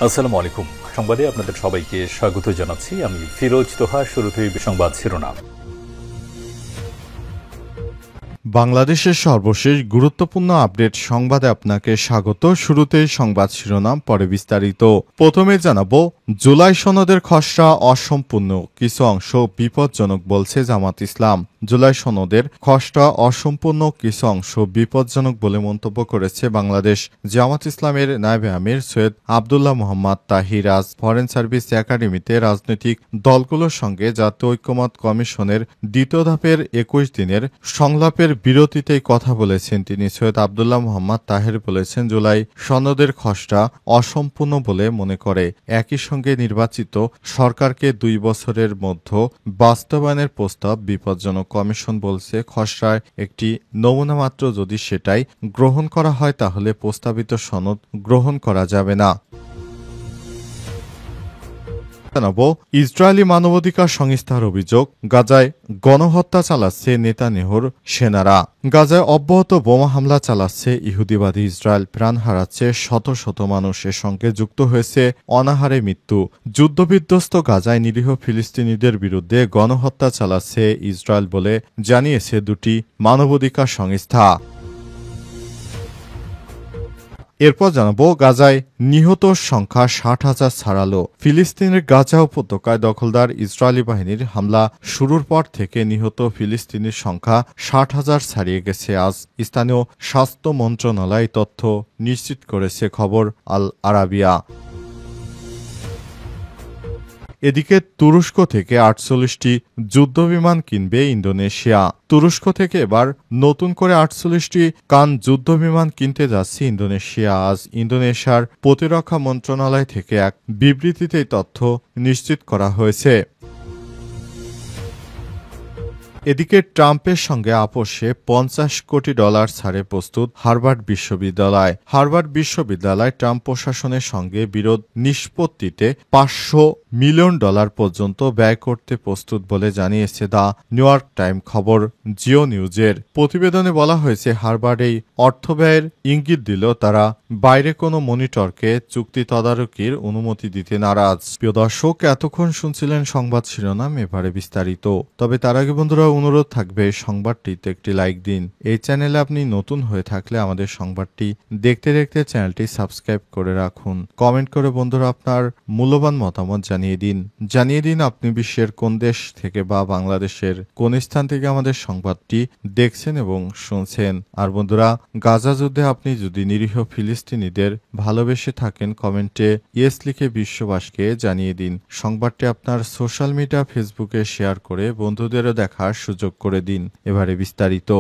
আসসালামু আলাইকুম। সংবাদে আপনাদের সবাইকে স্বাগত জানাচ্ছি। আমি ফিরোজ তোহা। শুরুতেই সংবাদ শিরোনাম। বাংলাদেশের সর্বশেষ গুরুত্বপূর্ণ আপডেট সংবাদে আপনাকে স্বাগত। শুরুতেই সংবাদ শিরোনাম, পরে বিস্তারিত। প্রথমে জানাবো, জুলাই সনদের খসড়া অসম্পূর্ণ, কিছু অংশ বিপজ্জনক বলছে জামাত ইসলাম। জুলাই সনদের খসড়া অসম্পূর্ণ, কিছু অংশ বিপজ্জনক বলে মন্তব্য করেছে বাংলাদেশ জামাত ইসলামের নায়েবে আমির সৈয়দ আবদুল্লাহ মোহাম্মদ তাহির। আজ ফরেন সার্ভিস একাডেমিতে রাজনৈতিক দলগুলোর সঙ্গে জাতীয় ঐক্যমত কমিশনের দ্বিতীয় ধাপের ২১ দিনের সংলাপের বিরতিতেই কথা বলেছেন তিনি। সৈয়দ আবদুল্লাহ মোহাম্মদ তাহের বলেছেন, জুলাই সনদের খসড়া অসম্পূর্ণ বলে মনে করে। একই সঙ্গে নির্বাচিত সরকারকে ২ বছরের মধ্যে বাস্তবায়নের প্রস্তাব বিপজ্জনক। কমিশন বলছে, খসড়ায় একটি নমুনা মাত্র, যদি সেটাই গ্রহণ করা হয় তাহলে প্রস্তাবিত সনদ গ্রহণ করা যাবে না। জানাবো, ইসরায়েলি মানবাধিকার সংস্থার অভিযোগ, গাজায় গণহত্যা চালাচ্ছে নেতানিয়াহুর সেনারা। গাজায় অব্যাহত বোমা হামলা চালাচ্ছে ইহুদিবাদী ইসরায়েল। প্রাণ হারাচ্ছে শত শত মানুষ, এর সঙ্গে যুক্ত হয়েছে অনাহারে মৃত্যু। যুদ্ধবিধ্বস্ত গাজায় নিরীহ ফিলিস্তিনিদের বিরুদ্ধে গণহত্যা চালাচ্ছে ইসরায়েল বলে জানিয়েছে দুটি মানবাধিকার সংস্থা। এরপর জানাবো, গাজায় নিহতর সংখ্যা ৬০,০০০ ছাড়ালো। ফিলিস্তিনের গাজা উপত্যকায় দখলদার ইসরায়েলি বাহিনীর হামলা শুরুর পর থেকে নিহত ফিলিস্তিনির সংখ্যা ৬০,০০০ ছাড়িয়ে গেছে। আজ স্থানীয় স্বাস্থ্য মন্ত্রণালয় তথ্য নিশ্চিত করেছে খবর আল আরাবিয়া। এদিকে তুরস্ক থেকে ৪৮টি যুদ্ধবিমান কিনবে ইন্দোনেশিয়া। তুরস্ক থেকে এবার নতুন করে ৪৮টি কান যুদ্ধবিমান কিনতে যাচ্ছে ইন্দোনেশিয়া। আজ ইন্দোনেশিয়ার প্রতিরক্ষা মন্ত্রণালয় থেকে এক বিবৃতিতে তথ্য নিশ্চিত করা হয়েছে। এদিকে ট্রাম্পের সঙ্গে আপোষে $৫০ কোটি ছাড়ে প্রস্তুত হার্ভার্ড বিশ্ববিদ্যালয়। হার্ভার্ড বিশ্ববিদ্যালয় ট্রাম্প প্রশাসনের সঙ্গে বিরোধ নিষ্পত্তিতে $৫০০ মিলিয়ন পর্যন্ত ব্যয় করতে প্রস্তুত বলে জানিয়েছে দ্য নিউ ইয়র্ক টাইম। খবর জিও নিউজের। প্রতিবেদনে বলা হয়েছে, হার্ভার্ড এই অর্থব্যয়ের ইঙ্গিত দিলেও তারা বাইরে কোনো মনিটরকে চুক্তি তদারকির অনুমতি দিতে নারাজ। প্রিয় দর্শক, এতক্ষণ শুনছিলেন সংবাদ শিরোনাম, এবারে বিস্তারিত। তবে তার আগে বন্ধুরা, অনুরোধ থাকবে সংবাদটিতে একটি লাইক দিন। এই চ্যানেলে আপনি নতুন হয়ে থাকলে আমাদের সংবাদটি দেখতে দেখতে চ্যানেলটি সাবস্ক্রাইব করে রাখুন। কমেন্ট করে বন্ধুরা আপনার মূল্যবান মতামত জানিয়ে দিন আপনি বিশ্বের কোন দেশ থেকে বা বাংলাদেশের কোন স্থান থেকে আমাদের সংবাদটি দেখছেন এবং শুনছেন। আর বন্ধুরা, গাজা যুদ্ধে আপনি যদি নিরীহ ফিলিস্তিনিদের ভালোবেসে থাকেন, কমেন্টে ইয়েস লিখে বিশ্ববাসীকে জানিয়ে দিন। সংবাদটি আপনার সোশ্যাল মিডিয়া ফেসবুকে শেয়ার করে বন্ধুদেরও দেখার সুযোগ করে দিন। এবারে বিস্তারিত।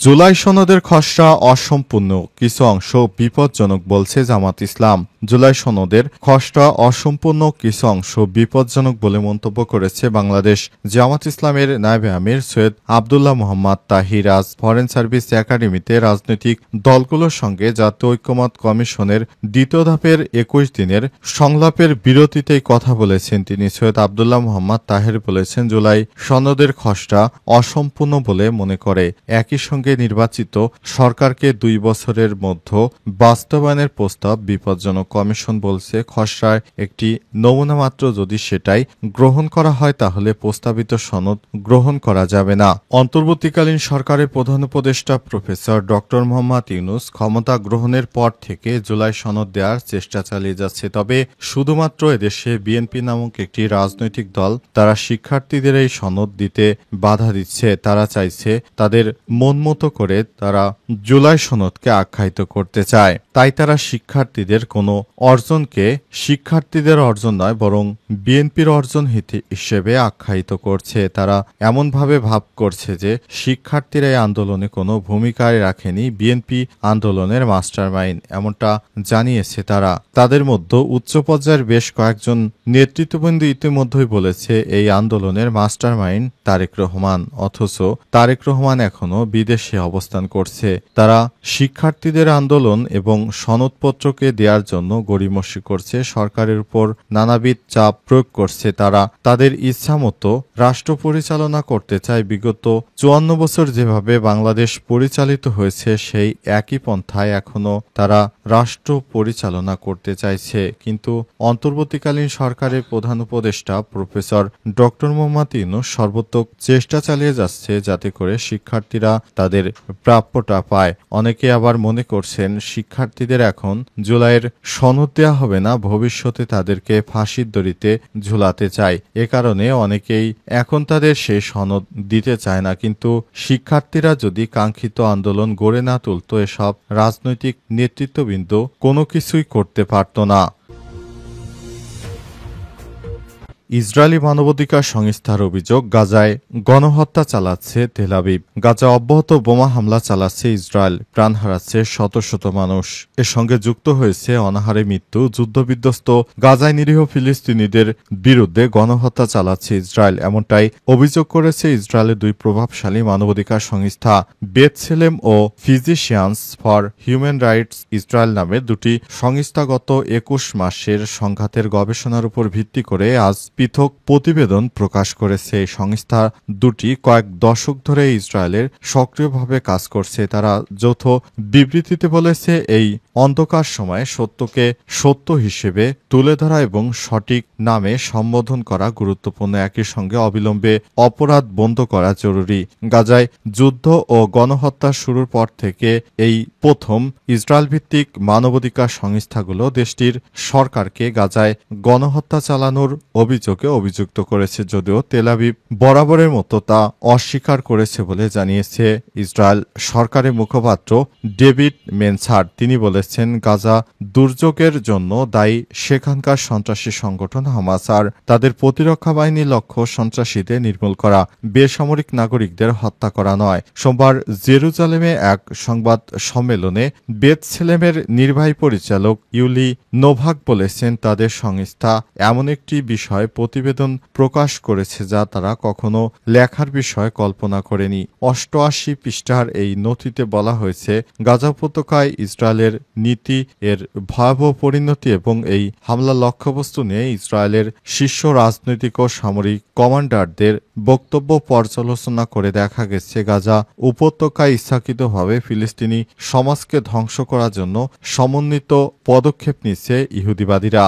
জুলাই সনদের খসড়া অসম্পূর্ণ, কিছু অংশ বিপজ্জনক বলছে জামাত ইসলাম। জুলাই সনদের খসড়া অসম্পূর্ণ, কিছু অংশ বিপজ্জনক বলে মন্তব্য করেছে বাংলাদেশ জামাত ইসলামের নায়েবে আমির সৈয়দ আবদুল্লাহ মোহাম্মদ তাহির। আজ ফরেন সার্ভিস একাডেমিতে রাজনৈতিক দলগুলোর সঙ্গে জাতীয় ঐক্যমত কমিশনের দ্বিতীয় ধাপের ২১ দিনের সংলাপের বিরতিতেই কথা বলেছেন তিনি। সৈয়দ আবদুল্লাহ মোহাম্মদ তাহের বলেছেন, জুলাই সনদের খসড়া অসম্পূর্ণ বলে মনে করে। একই সঙ্গে নির্বাচিত সরকারকে ২ বছরের মধ্যে বাস্তবায়নের প্রস্তাব বিপজ্জনক। কমিশন বলছে, খসড়ায় একটি নমুনা মাত্র, যদি সেটাই গ্রহণ করা হয় তাহলে প্রস্তাবিত সনদ গ্রহণ করা যাবে না। অন্তর্বর্তীকালীন সরকারের প্রধান উপদেষ্টা প্রফেসর ড মোহাম্মদ ইউনূস ক্ষমতা গ্রহণের পর থেকে জুলাই সনদ দেওয়ার চেষ্টা চালিয়ে যাচ্ছে। তবে শুধুমাত্র এদেশে বিএনপি নামক একটি রাজনৈতিক দল, তারা শিক্ষার্থীদের এই সনদ দিতে বাধা দিচ্ছে। তারা চাইছে তাদের মন মতো করে তারা জুলাই সনদকে আখ্যায়িত করতে চায়। তাই তারা শিক্ষার্থীদের কোনো অর্জনকে শিক্ষার্থীদের অর্জন নয়, বরং বিএনপির অর্জন হিসেবে আখ্যায়িত করছে। তারা এমনভাবে ভাব করছে যে শিক্ষার্থীরা এই আন্দোলনে কোনো ভূমিকায় রাখেনি, বিএনপি আন্দোলনের মাস্টারমাইন্ড, এমনটা জানিয়েছে তারা। তাদের মধ্যে উচ্চ পর্যায়ের বেশ কয়েকজন নেতৃত্ববৃন্দ ইতিমধ্যেই বলেছে এই আন্দোলনের মাস্টারমাইন্ড তারেক রহমান, অথচ তারেক রহমান এখনো বিদেশ দেশে অবস্থান করছে। তারা শিক্ষার্থীদের আন্দোলন এবং সনদপত্রকে দেওয়ার জন্য গড়িমসি করছে, সরকারের উপর নানাবিধ চাপ প্রয়োগ করছে। তারা তাদের ইচ্ছামতো রাষ্ট্র পরিচালনা করতে চায়। বিগত ৫৪ বছর যেভাবে বাংলাদেশ পরিচালিত হয়েছে সেই একই পন্থায় এখনো তারা রাষ্ট্র পরিচালনা করতে চাইছে। কিন্তু অন্তর্বর্তীকালীন সরকারের প্রধান উপদেষ্টা প্রফেসর ডক্টর মোহাম্মদ ইউনূস সর্বোত্তক চেষ্টা চালিয়ে যাচ্ছে যাতে করে শিক্ষার্থীরা তাদের প্রাপ্যটা পায়। অনেকে আবার মনে করছেন শিক্ষার্থীদের এখন জুলাইয়ের সনদ দেওয়া হবে না, ভবিষ্যতে তাদেরকে ফাঁসির দড়িতে ঝুলাতে চায়। এ কারণে অনেকেই এখন তাদের সেই সনদ দিতে চায় না। কিন্তু শিক্ষার্থীরা যদি কাঙ্ক্ষিত আন্দোলন গড়ে না তুলত, এসব রাজনৈতিক নেতৃত্ববৃন্দ কোনো কিছুই করতে পারত না। ইসরায়েলি মানবাধিকার সংস্থার অভিযোগ, গাজায় গণহত্যা চালাচ্ছে তেল আবিব। গাজা অব্যাহত বোমা হামলা চালাচ্ছে ইসরায়েল, প্রাণ হারাচ্ছে শত শত মানুষ। এর সঙ্গে যুক্ত হয়েছে অনাহারে মৃত্যু। যুদ্ধবিধ্বস্ত গাজায় নিরীহ ফিলিস্তিনিদের বিরুদ্ধে গণহত্যা চালাচ্ছে ইসরায়েল, এমনটাই অভিযোগ করেছে ইসরায়েলের দুই প্রভাবশালী মানবাধিকার সংস্থা বেথসেলেম ও physicians for human rights Israel নামের দুটি সংস্থা। গত ২১ মাসের সংঘাতের গবেষণার উপর ভিত্তি করে আজ পৃথক প্রতিবেদন প্রকাশ করেছে। এই সংস্থা দুটি কয়েক দশক ধরে ইসরায়েলের সক্রিয়ভাবে কাজ করছে। তারা যৌথ বিবৃতিতে বলেছে, এই অন্ধকার সময়ে সত্যকে সত্য হিসেবে তুলে ধরা এবং সঠিক নামে সম্বোধন করা গুরুত্বপূর্ণ। একই সঙ্গে অবিলম্বে অপরাধ বন্ধ করা জরুরি। গাজায় যুদ্ধ ও গণহত্যা শুরুর পর থেকে এই প্রথম ইসরায়েল ভিত্তিক মানবাধিকার সংস্থাগুলো দেশটির সরকারকে গাজায় গণহত্যা চালানোর অভিযোগে অভিযুক্ত করেছে, যদিও তেল আবিব বরাবরের মতো তা অস্বীকার করেছে বলে জানিয়েছে ইসরায়েল সরকারের মুখপাত্র ডেভিড মেনসার। তিনি বলেছেন, গাজা দুর্যোগের জন্য দায়ী সেখানকার সন্ত্রাসী সংগঠন হামাস, আর তাদের প্রতিরক্ষা বাহিনীর লক্ষ্য সন্ত্রাসীদের নির্মূল করা, বেসামরিক নাগরিকদের হত্যা করা নয়। সোমবার জেরুজালেমে এক সংবাদ সম্মেলনে বেথসেলেমের নির্বাহী পরিচালক ইউলি নোভাক বলেছেন, তাদের সংস্থা এমন একটি বিষয় প্রতিবেদন প্রকাশ করেছে যা তারা কখনো লেখার বিষয় কল্পনা করেনি। ৮৮ পৃষ্ঠার এই নথিতে বলা হয়েছে, গাজা উপত্যকায় ইসরায়েলের নীতি, এর ভয়াবহ পরিণতি এবং এই হামলার লক্ষ্যবস্তু নিয়ে ইসরায়েলের শীর্ষ রাজনৈতিক ও সামরিক কমান্ডারদের বক্তব্য পর্যালোচনা করে দেখা গেছে, গাজা উপত্যকায় ইচ্ছাকৃতভাবে ফিলিস্তিনি সমাজকে ধ্বংস করার জন্য সমন্বিত পদক্ষেপ নিচ্ছে ইহুদিবাদীরা।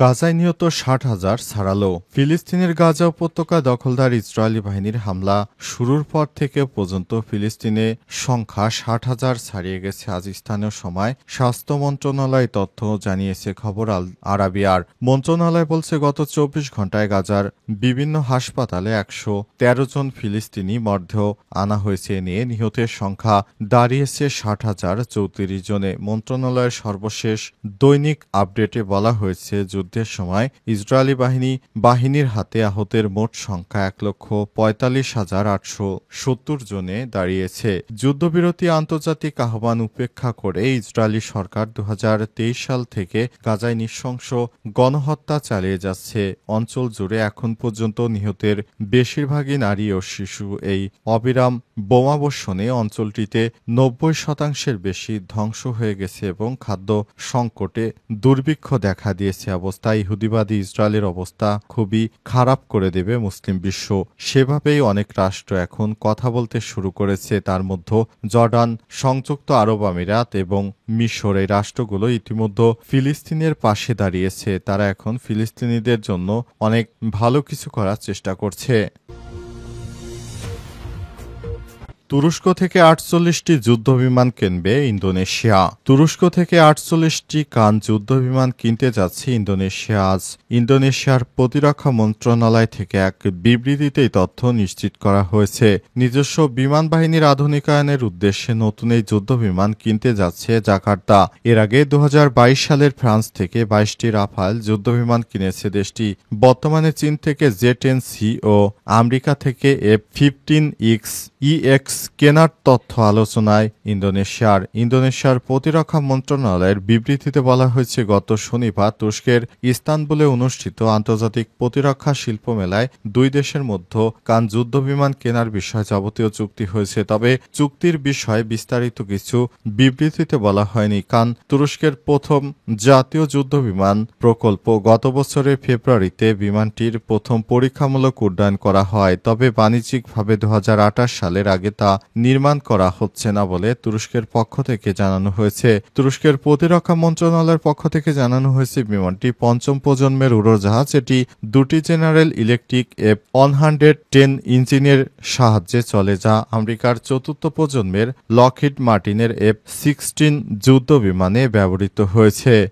গাজায় নিহত ৬০,০০০ ছাড়ালো। ফিলিস্তিনের গাজা উপত্যকা দখলদার ইসরায়েলি বাহিনীর হামলা শুরুর পর থেকে পর্যন্ত ফিলিস্তিনে সংখ্যা ৬০,০০০ ছাড়িয়ে গেছে। আজ স্থানীয় সময় স্বাস্থ্য মন্ত্রণালয় তথ্য জানিয়েছে খবর আল আরাবিয়ার। মন্ত্রণালয় বলছে, গত ২৪ ঘণ্টায় গাজার বিভিন্ন হাসপাতালে ১১৩ জন ফিলিস্তিনি মরদেহ আনা হয়েছে। নিয়ে নিহতের সংখ্যা দাঁড়িয়েছে ৬০,০৩৪ জনে। মন্ত্রণালয়ের সর্বশেষ দৈনিক আপডেটে বলা হয়েছে, যুদ্ধের সময় ইসরায়েলি বাহিনীর হাতে আহতের মোট সংখ্যা ১,৪৫,৮৭০ জনে দাঁড়িয়েছে। যুদ্ধবিরতি আন্তর্জাতিক আহ্বান উপেক্ষা করে ইসরায়েলি সরকার ২০২৩ সাল থেকে গাজায় নৃশংস গণহত্যা চালিয়ে যাচ্ছে। অঞ্চল জুড়ে এখন পর্যন্ত নিহতের বেশিরভাগই নারী ও শিশু। এই অবিরাম বোমাবর্ষণে অঞ্চলটিতে ৯০% বেশি ধ্বংস হয়ে গেছে এবং খাদ্য সংকটে দুর্ভিক্ষ দেখা দিয়েছে। অবস্থায় ইহুদিবাদী ইসরায়েলের অবস্থা খুবই খারাপ করে দেবে মুসলিম বিশ্ব। সেভাবেই অনেক রাষ্ট্র এখন কথা বলতে শুরু করেছে, তার মধ্যে জর্ডান, সংযুক্ত আরব আমিরাত এবং মিশর। এই রাষ্ট্রগুলো ইতিমধ্যে ফিলিস্তিনের পাশে দাঁড়িয়েছে। তারা এখন ফিলিস্তিনিদের জন্য অনেক ভালো কিছু করার চেষ্টা করছে। তুরস্ক থেকে ৪৮টি যুদ্ধবিমান কিনবে ইন্দোনেশিয়া। তুরস্ক থেকে ৪৮টি কান যুদ্ধবিমান কিনতে যাচ্ছে ইন্দোনেশিয়া। আজ ইন্দোনেশিয়ার প্রতিরক্ষা মন্ত্রণালয় থেকে এক বিবৃতিতে এই তথ্য নিশ্চিত করা হয়েছে। নিজস্ব বিমান বাহিনীর আধুনিকায়নের উদ্দেশ্যে নতুন এই যুদ্ধবিমান কিনতে যাচ্ছে জাকার্তা। এর আগে ২০২২ সালের ফ্রান্স থেকে ২২টি রাফাল যুদ্ধবিমান কিনেছে দেশটি। বর্তমানে চীন থেকে জে-10C ও আমেরিকা থেকে F-15X কেনার তথ্য আলোচনায় ইন্দোনেশিয়ার প্রতিরক্ষা মন্ত্রণালয়ের বিবৃতিতে বলা হয়েছে, গত শনিবার তুরস্কের ইস্তানবুলে অনুষ্ঠিত আন্তর্জাতিক প্রতিরক্ষা শিল্প মেলায় দুই দেশের মধ্যে কান যুদ্ধবিমান কেনার বিষয়ে যাবতীয় চুক্তি হয়েছে। তবে চুক্তির বিষয়ে বিস্তারিত কিছু বিবৃতিতে বলা হয়নি। কান তুরস্কের প্রথম জাতীয় যুদ্ধবিমান প্রকল্প। গত বছরের ফেব্রুয়ারিতে বিমানটির প্রথম পরীক্ষামূলক উড্ডয়ন করা হয়, তবে বাণিজ্যিকভাবে 2028 সালের আগে তা নির্মাণ করা হচ্ছে না বলে তুরস্কের পক্ষ থেকে জানানো হয়েছে। তুরস্কের প্রতিরক্ষা মন্ত্রণালয়ের পক্ষ থেকে জানানো হয়েছে, বিমানটি পঞ্চম প্রজন্মের উড়োজাহাজ। এটি দুটি জেনারেল ইলেকট্রিক F-110 ইঞ্জিনের সাহায্যে চলে, যা আমেরিকার চতুর্থ প্রজন্মের লকহিড মার্টিনের F-16 যুদ্ধ বিমানে ব্যবহৃত হয়েছে।